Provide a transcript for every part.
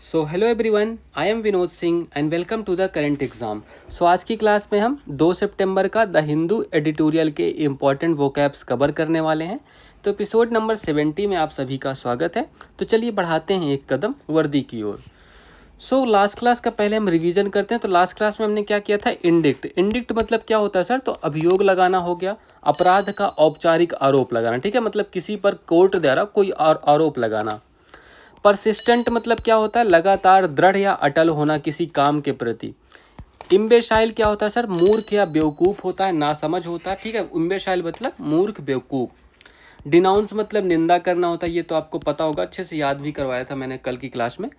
So hello everyone, I am Vinod Singh and welcome to the current exam. So आज की class में हम 2 सितंबर का द हिंदू एडिटोरियल के इम्पॉर्टेंट वोकैब्स कवर करने वाले हैं। तो एपिसोड नंबर 70 में आप सभी का स्वागत है। तो चलिए बढ़ाते हैं एक कदम वर्दी की ओर। सो लास्ट क्लास का पहले हम रिवीजन करते हैं। तो लास्ट क्लास में हमने क्या किया था, इंडिक्ट। इंडिक्ट मतलब क्या होता है सर, तो अभियोग लगाना हो गया, अपराध का औपचारिक आरोप लगाना, ठीक है, मतलब किसी पर कोर्ट द्वारा कोई आरोप लगाना। परसिस्टेंट मतलब क्या होता है, लगातार दृढ़ या अटल होना किसी काम के प्रति। इम्बेशाइल क्या होता है सर, मूर्ख या बेवकूफ़ होता है, नासमझ होता है, ठीक है, इम्बेशाइल मतलब मूर्ख बेवकूफ़। डिनाउंस मतलब निंदा करना होता है, ये तो आपको पता होगा, अच्छे से याद भी करवाया था मैंने कल की क्लास में।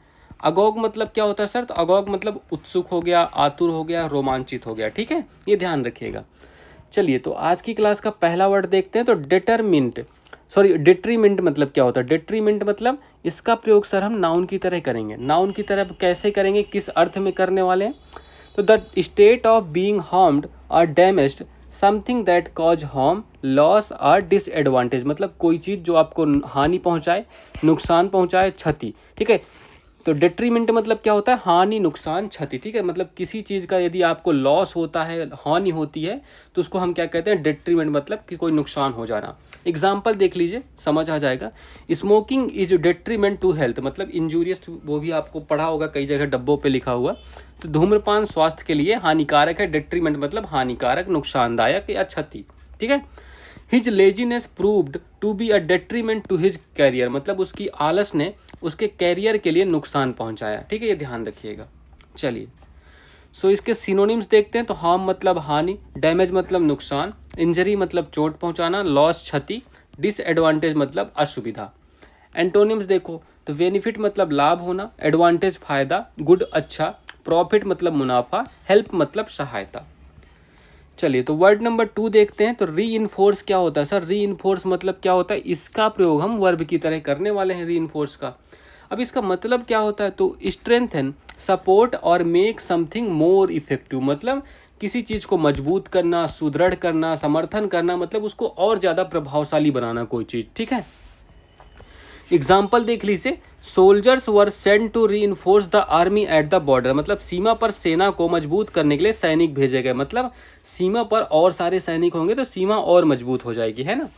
अगोग मतलब क्या होता है सर, तो अगोग मतलब उत्सुक हो गया, आतुर हो गया, रोमांचित हो गया, ठीक है, ये ध्यान रखिएगा। चलिए तो आज की क्लास का पहला वर्ड देखते हैं। तो डिट्रीमेंट मतलब क्या होता है। डिट्रीमेंट मतलब इसका प्रयोग सर हम नाउन की तरह करेंगे। नाउन की तरह कैसे करेंगे, किस अर्थ में करने वाले हैं, तो the state of being harmed और damaged something that cause harm, loss और डिसएडवांटेज, मतलब कोई चीज़ जो आपको हानि पहुंचाए, नुकसान पहुंचाए, क्षति, ठीक है। तो डेट्रीमेंट मतलब क्या होता है, हानि, नुकसान, क्षति, ठीक है, मतलब किसी चीज़ का यदि आपको लॉस होता है, हानि होती है, तो उसको हम क्या कहते हैं, डेट्रीमेंट, मतलब कि कोई नुकसान हो जाना। एग्जाम्पल देख लीजिए, समझ आ जाएगा। Smoking is detriment to health, मतलब इंजूरियस, वो भी आपको पढ़ा होगा कई जगह डब्बों पे लिखा हुआ। तो धूम्रपान स्वास्थ्य के लिए हानिकारक है। डेट्रीमेंट मतलब हानिकारक, नुकसानदायक या क्षति, ठीक है। His laziness proved to be a detriment to his career, मतलब उसकी आलस ने उसके कैरियर के लिए नुकसान पहुंचाया, ठीक है, ये ध्यान रखिएगा। चलिए सो इसके सिनोनिम्स देखते हैं। तो हार्म मतलब हानि, डैमेज मतलब नुकसान, इंजरी मतलब चोट पहुंचाना, लॉस क्षति, डिसएडवांटेज मतलब असुविधा। एंटोनिम्स देखो तो बेनिफिट मतलब लाभ होना, एडवांटेज फायदा, गुड अच्छा, प्रॉफिट मतलब मुनाफा, हेल्प मतलब सहायता। चलिए तो वर्ड नंबर 2 देखते हैं। तो री इन्फोर्स क्या होता है सर, री इन्फोर्स मतलब क्या होता है, इसका प्रयोग हम वर्ब की तरह करने वाले हैं, री इन्फोर्स का। अब इसका मतलब क्या होता है, तो स्ट्रेंथन, सपोर्ट और मेक समथिंग मोर इफेक्टिव, मतलब किसी चीज़ को मजबूत करना, सुदृढ़ करना, समर्थन करना, मतलब उसको और ज़्यादा प्रभावशाली बनाना कोई चीज़, ठीक है। एग्जाम्पल देख लीजिए, soldiers were sent to reinforce the army at the border, मतलब सीमा पर सेना को मजबूत करने के लिए सैनिक भेजे गए, मतलब सीमा पर और सारे सैनिक होंगे तो सीमा और मजबूत हो जाएगी, है ना।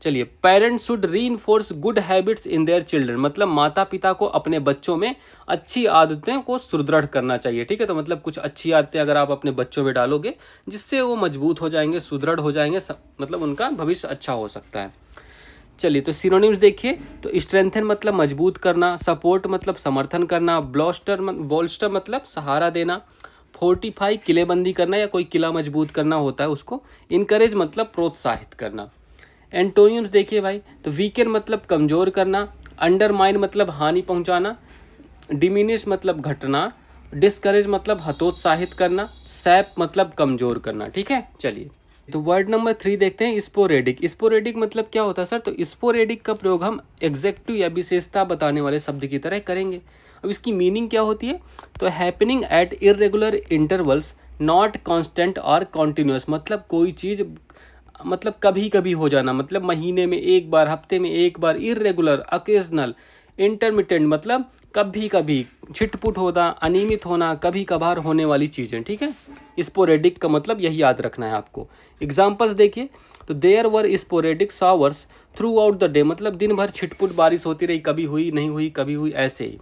चलिए, parents should reinforce good habits in their children, मतलब माता पिता को अपने बच्चों में अच्छी आदतें को सुदृढ़ करना चाहिए, ठीक है। तो मतलब कुछ अच्छी आदतें अगर आप अपने बच्चों में डालोगे, जिससे वो मजबूत हो जाएंगे, सुदृढ़ हो जाएंगे, मतलब उनका भविष्य अच्छा हो सकता है। चलिए तो सिनोनिम्स देखिए। तो स्ट्रेंथन मतलब मजबूत करना, सपोर्ट मतलब समर्थन करना, बोल्स्टर मतलब सहारा देना, फोर्टिफाई किलेबंदी करना या कोई किला मजबूत करना होता है उसको, इनकरेज मतलब प्रोत्साहित करना। एंटोनियम्स देखिए भाई, तो वीकेन मतलब कमज़ोर करना, अंडरमाइन मतलब हानि पहुंचाना, डिमिनिश मतलब घटना, डिस्करेज मतलब हतोत्साहित करना, सैप मतलब कमज़ोर करना, ठीक है। चलिए तो वर्ड नंबर 3 देखते हैं, स्पोरेडिक। स्पोरेडिक मतलब क्या होता है सर, तो स्पोरेडिक का प्रयोग हम एग्जेक्टिव या विशेषता बताने वाले शब्द की तरह करेंगे। अब इसकी मीनिंग क्या होती है, तो happening at irregular intervals, not constant और कॉन्टिन्यूस, मतलब कोई चीज़ मतलब कभी कभी हो जाना, मतलब महीने में एक बार, हफ्ते में एक बार, इरेगुलर, ओकेजनल, इंटरमिटेंट मतलब कभी कभी, छिटपुट होना, अनियमित होना, कभी कभार होने वाली चीज़ें, ठीक है। स्पोरेडिक का मतलब यही याद रखना है आपको। एग्जाम्पल्स देखिए, तो there were sporadic showers throughout the day, मतलब दिन भर छिटपुट बारिश होती रही, कभी हुई नहीं हुई, कभी हुई, ऐसे ही।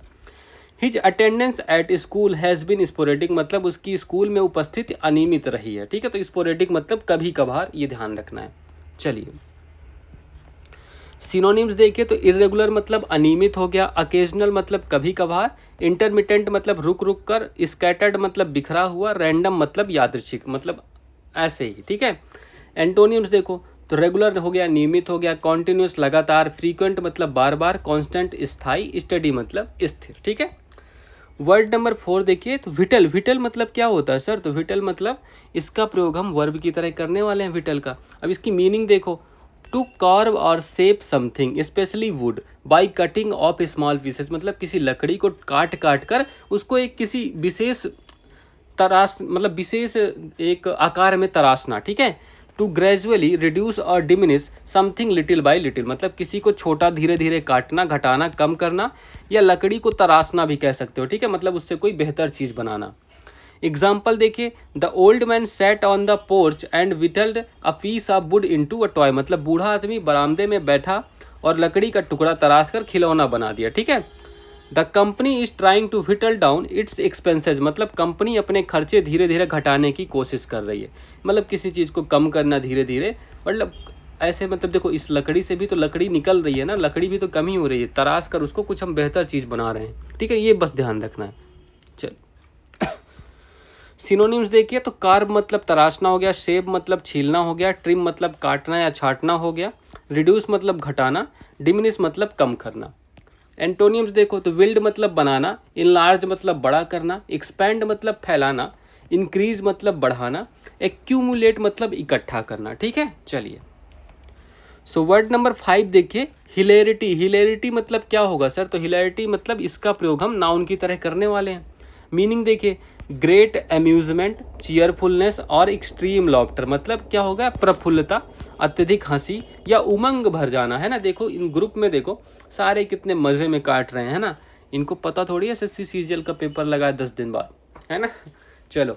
His attendance at school has been sporadic, मतलब उसकी स्कूल में उपस्थिति अनियमित रही है, ठीक है। तो स्पोरेडिक मतलब कभी कभार, ये ध्यान रखना है। चलिए सिनोनिम्स देखिए, तो इरेगुलर मतलब अनियमित हो गया, अकेजनल मतलब कभी कभार, इंटरमिटेंट मतलब रुक रुक कर, स्कैटर्ड मतलब बिखरा हुआ, रैंडम मतलब यादृच्छिक, मतलब ऐसे ही, ठीक है। एंटोनियम्स देखो, तो रेगुलर हो गया, नियमित हो गया, कॉन्टिन्यूस लगातार, फ्रीक्वेंट मतलब बार बार, कांस्टेंट स्थायी, स्टडी मतलब स्थिर, ठीक है। वर्ड नंबर 4 देखिए, तो विटल। विटल मतलब क्या होता है सर, तो विटल मतलब इसका प्रयोग हम वर्ब की तरह करने वाले हैं विटल का। अब इसकी मीनिंग देखो, टू कार्व और shape something specially would buy cutting of small pieces, मतलब किसी लकड़ी को काट काट कर उसको एक किसी विशेष तराश, मतलब विशेष एक आकार में तराशना, ठीक है। टू ग्रेजुअली रिड्यूस और diminish something little bye little, मतलब किसी को छोटा धीरे धीरे काटना, घटाना, कम करना, या लकड़ी को तराशना भी कह सकते हो, ठीक है, मतलब उससे कोई बेहतर चीज़ बनाना। एग्जाम्पल देखिए, the old man sat on the porch and whittled a piece of wood into a toy, मतलब बूढ़ा आदमी बरामदे में बैठा और लकड़ी का टुकड़ा तराश कर खिलौना बना दिया, ठीक है। The company is trying to whittle down its expenses, मतलब कंपनी अपने खर्चे धीरे धीरे घटाने की कोशिश कर रही है, मतलब किसी चीज़ को कम करना धीरे धीरे, मतलब ऐसे, मतलब देखो इस लकड़ी से भी तो लकड़ी निकल रही है ना, लकड़ी भी तो कम ही हो रही है, तराश कर उसको कुछ हम बेहतर चीज़ बना रहे हैं, ठीक है, ये बस ध्यान रखना है। चल सिनोनिम्स देखिए, तो कार्व मतलब तराशना हो गया, शेप मतलब छीलना हो गया, ट्रिम मतलब काटना या छाटना हो गया, रिड्यूस मतलब घटाना, डिमिनिश मतलब कम करना। एंटोनियम्स देखो, तो विल्ड मतलब बनाना, इनलार्ज मतलब बड़ा करना, एक्सपैंड मतलब फैलाना, इंक्रीज मतलब बढ़ाना, एक्यूमुलेट मतलब इकट्ठा करना, ठीक है। चलिए, सो वर्ड नंबर 5 देखिए, हिलेरिटी। हिलेरिटी मतलब क्या होगा सर? तो हिलेरिटी मतलब इसका प्रयोग हम नाउन की तरह करने वाले हैं। मीनिंग देखिए, ग्रेट अम्यूजमेंट, चीयरफुलनेस और एक्सट्रीम लॉफ्टर, मतलब क्या होगा? प्रफुल्लता, अत्यधिक हंसी या उमंग भर जाना, है ना। देखो इन ग्रुप में देखो सारे कितने मज़े में काट रहे हैं, है ना। इनको पता थोड़ी है एसएससी सीजीएल का पेपर लगा है 10 दिन बाद, है ना। चलो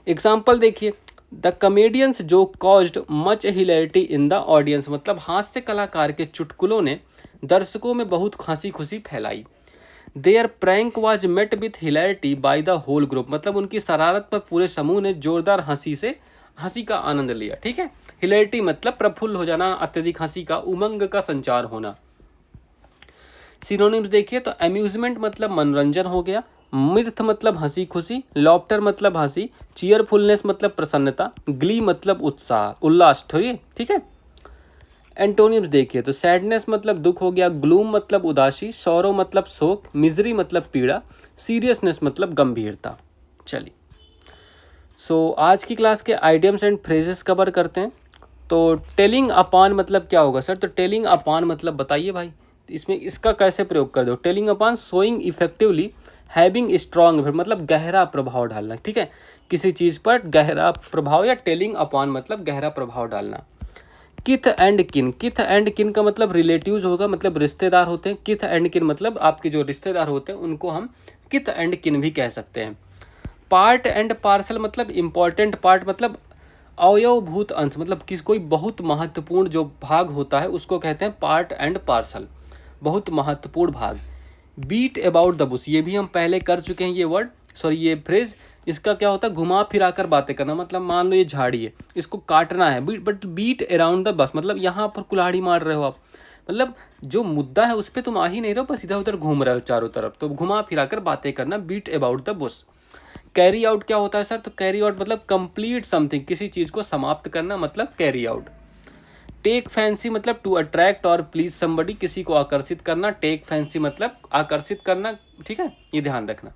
एग्जाम्पल देखिए, द कमेडियंस जो caused much hilarity in the audience, मतलब हास्य कलाकार के चुटकुलों ने दर्शकों में बहुत हंसी खुशी फैलाई। Their prank was met with hilarity by the whole group, मतलब उनकी शरारत पर पूरे समूह ने जोरदार हंसी का आनंद लिया, ठीक है। हिलैरिटी मतलब प्रफुल्ल हो जाना, अत्यधिक हंसी का, उमंग का संचार होना। सिनोनिम्स देखिए, तो अम्यूजमेंट मतलब मनोरंजन हो गया, मिर्थ मतलब हंसी खुशी, लॉफ्टर मतलब हंसी, चीयरफुलनेस मतलब प्रसन्नता, ग्ली मतलब उत्साह उल्लास, ठीक है। एंटोनिम्स देखिए, तो सैडनेस मतलब दुख हो गया, ग्लूम मतलब उदासी, सौरो मतलब शोक, मिजरी मतलब पीड़ा, सीरियसनेस मतलब गंभीरता। चलिए, सो आज की क्लास के आइडियम्स एंड फ्रेजेस कवर करते हैं। तो टेलिंग अपॉन मतलब क्या होगा सर? तो टेलिंग अपॉन मतलब बताइए भाई, इसमें इसका कैसे प्रयोग कर दो? Telling upon showing effectively having strong, मतलब गहरा प्रभाव डालना, ठीक है, किसी चीज़ पर गहरा प्रभाव, या टेलिंग अपॉन मतलब गहरा प्रभाव डालना। किथ एंड किन, किथ एंड किन का मतलब रिलेटिव्स होगा, मतलब रिश्तेदार होते हैं। किथ एंड किन मतलब आपके जो रिश्तेदार होते हैं उनको हम किथ एंड किन भी कह सकते हैं। पार्ट एंड पार्सल मतलब इम्पॉर्टेंट पार्ट, मतलब अवयवभूत अंश, मतलब किस कोई बहुत महत्वपूर्ण जो भाग होता है उसको कहते हैं पार्ट एंड पार्सल, बहुत महत्वपूर्ण भाग। बीट अबाउट द बुश, ये भी हम पहले कर चुके हैं, ये फ्रेज। इसका क्या होता है? घुमा फिरा कर बातें करना, मतलब मान लो ये झाड़ी है, इसको काटना है, but beat around the bus, मतलब यहाँ पर कुल्हाड़ी मार रहे हो आप, मतलब जो मुद्दा है उस पर तुम आ ही नहीं रहे हो, बस इधर उधर घूम रहे हो चारों तरफ, तो घुमा फिरा कर बातें करना, beat about the bush. Carry out क्या होता है सर? तो कैरी आउट मतलब कंप्लीट समथिंग, किसी चीज़ को समाप्त करना, मतलब कैरी आउट। टेक फैंसी मतलब टू अट्रैक्ट और प्लीज समबडी, किसी को आकर्षित करना, टेक फैंसी मतलब आकर्षित करना, ठीक है, ये ध्यान रखना।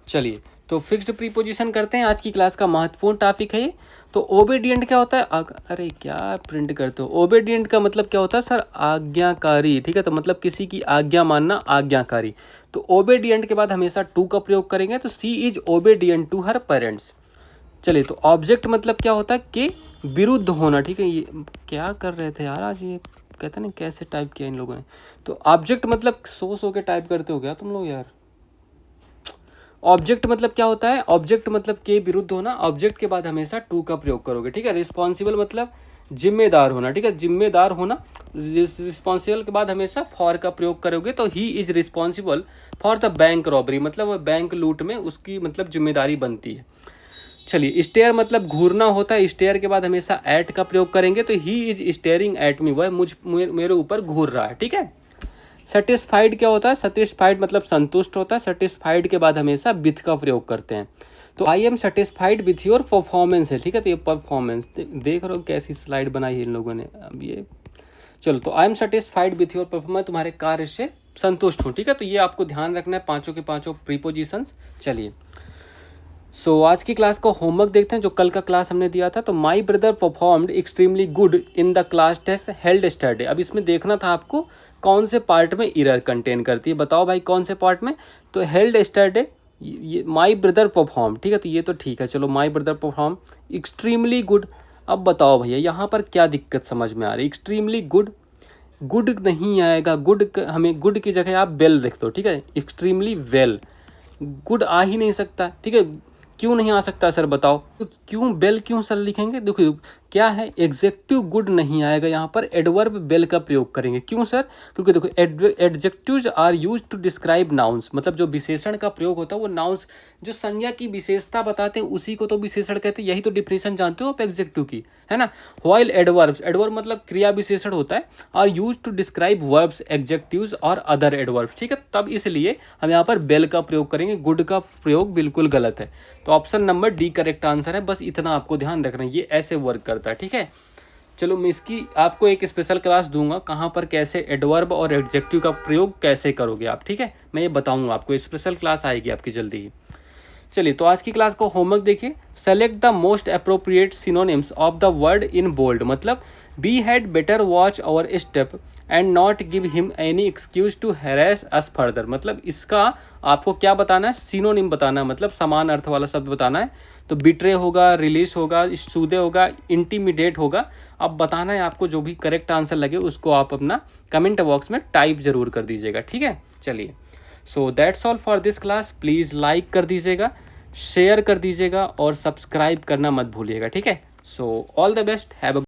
चलिए, तो फिक्स्ड प्रीपोजिशन करते हैं, आज की क्लास का महत्वपूर्ण टॉपिक है ये। तो ओबेडिएंट क्या होता है? अरे क्या प्रिंट करते हो? ओबेडिएंट का मतलब क्या होता है सर? आज्ञाकारी, ठीक है, तो मतलब किसी की आज्ञा मानना, आज्ञाकारी। तो ओबेडिएंट के बाद हमेशा टू का प्रयोग करेंगे, तो she is obedient to her parents. चलिए, तो ऑब्जेक्ट मतलब क्या होता है? के विरुद्ध होना, ठीक है। ये क्या कर रहे थे यार आज, ये कहते नहीं कैसे टाइप किया इन लोगों ने। तो ऑब्जेक्ट मतलब सो के टाइप करते हो क्या तुम लोग यार? ऑब्जेक्ट मतलब क्या होता है? ऑब्जेक्ट मतलब के विरुद्ध होना, ऑब्जेक्ट के बाद हमेशा टू का प्रयोग करोगे, ठीक है। रिस्पॉन्सिबल मतलब जिम्मेदार होना, ठीक है, जिम्मेदार होना। रिस्पॉन्सिबल के बाद हमेशा फॉर का प्रयोग करोगे, तो he is responsible for the bank robbery, मतलब वह बैंक लूट में उसकी मतलब जिम्मेदारी बनती है। चलिए, स्टेयर मतलब घूरना होता है, स्टेयर के बाद हमेशा एट का प्रयोग करेंगे, तो he is staring at me, वह मेरे ऊपर घूर रहा है, ठीक है। सेटिस्फाइड क्या होता है? सेटिस्फाइड मतलब संतुष्ट होता है, सेटिस्फाइड के बाद हमेशा विथ का प्रयोग करते हैं। तो I am satisfied with your performance है, ठीक है, तो ये परफॉर्मेंस देख रहे हो कैसी स्लाइड बनाई है इन लोगों ने अब ये। चलो, तो I am satisfied with your performance, तुम्हारे कार्य से संतुष्ट हूँ, ठीक है, तो ये आपको ध्यान रखना है, पाँचों के पाँचों प्रीपोजिशंस। चलिए, सो आज की क्लास का होमवर्क देखते हैं, जो कल का क्लास हमने दिया था। तो my brother performed extremely good in the class test held yesterday. अब इसमें देखना था आपको कौन से पार्ट में एरर कंटेन करती है, बताओ भाई कौन से पार्ट में? तो हेल्ड स्टरडे, ये माई ब्रदर परफॉर्म, ठीक है, तो ये तो ठीक है। चलो, my brother perform extremely good, अब बताओ भैया यहाँ पर क्या दिक्कत समझ में आ रही है। एक्सट्रीमली गुड, गुड नहीं आएगा, हमें गुड की जगह आप वेल लिख दो, ठीक है। एक्सट्रीमली वेल, गुड आ ही नहीं सकता, ठीक है। क्यों नहीं आ सकता सर बताओ, तो क्यों बेल क्यों सर लिखेंगे, देखो क्या है, एग्जेक्टिव गुड नहीं आएगा, यहाँ पर एडवर्ब बेल का प्रयोग करेंगे। क्यों सर, क्योंकि देखो adjectives are use to describe nouns, मतलब जो विशेषण का प्रयोग होता है वो नाउन्स जो संज्ञा की विशेषता बताते हैं उसी को तो विशेषण कहते हैं। यही तो डिफिनेशन जानते हो आप एग्जेक्टिव की, है ना। व्हाइल एडवर्ब्स, एडवर्ब मतलब क्रिया विशेषण होता है, are use to describe verbs, adjectives और अदर एडवर्ब्स, ठीक है। तब इसलिए हम यहाँ पर बेल का प्रयोग करेंगे, गुड का प्रयोग बिल्कुल गलत है। तो option number D correct answer है, बस इतना आपको ध्यान रखना है, ये ऐसे वर्क करता है, ठीक है। चलो मैं इसकी आपको एक स्पेशल क्लास दूंगा, कहाँ पर कैसे एडवर्ब और एडजेक्टिव का प्रयोग कैसे करोगे आप, ठीक है। मैं ये बताऊंगा आपको, स्पेशल क्लास आएगी आपकी जल्दी ही। चलिए तो आज की क्लास को होमवर्क देखिए। Select the most appropriate synonyms of the word in bold, मतलब we had better watch our step and not give him any excuse to harass us further, मतलब इसका आपको क्या बताना है, सिनोनिम बताना है, मतलब समान अर्थ वाला शब्द बताना है। तो बिट्रे होगा, रिलीज होगा, सूदे होगा, इंटीमिडेट होगा। अब बताना है आपको, जो भी करेक्ट आंसर लगे उसको आप अपना कमेंट बॉक्स में टाइप जरूर कर दीजिएगा, ठीक है। चलिए so that's all for this class. Please like कर दीजिएगा, शेयर कर दीजिएगा और सब्सक्राइब करना मत भूलिएगा, ठीक है। So all the best, have a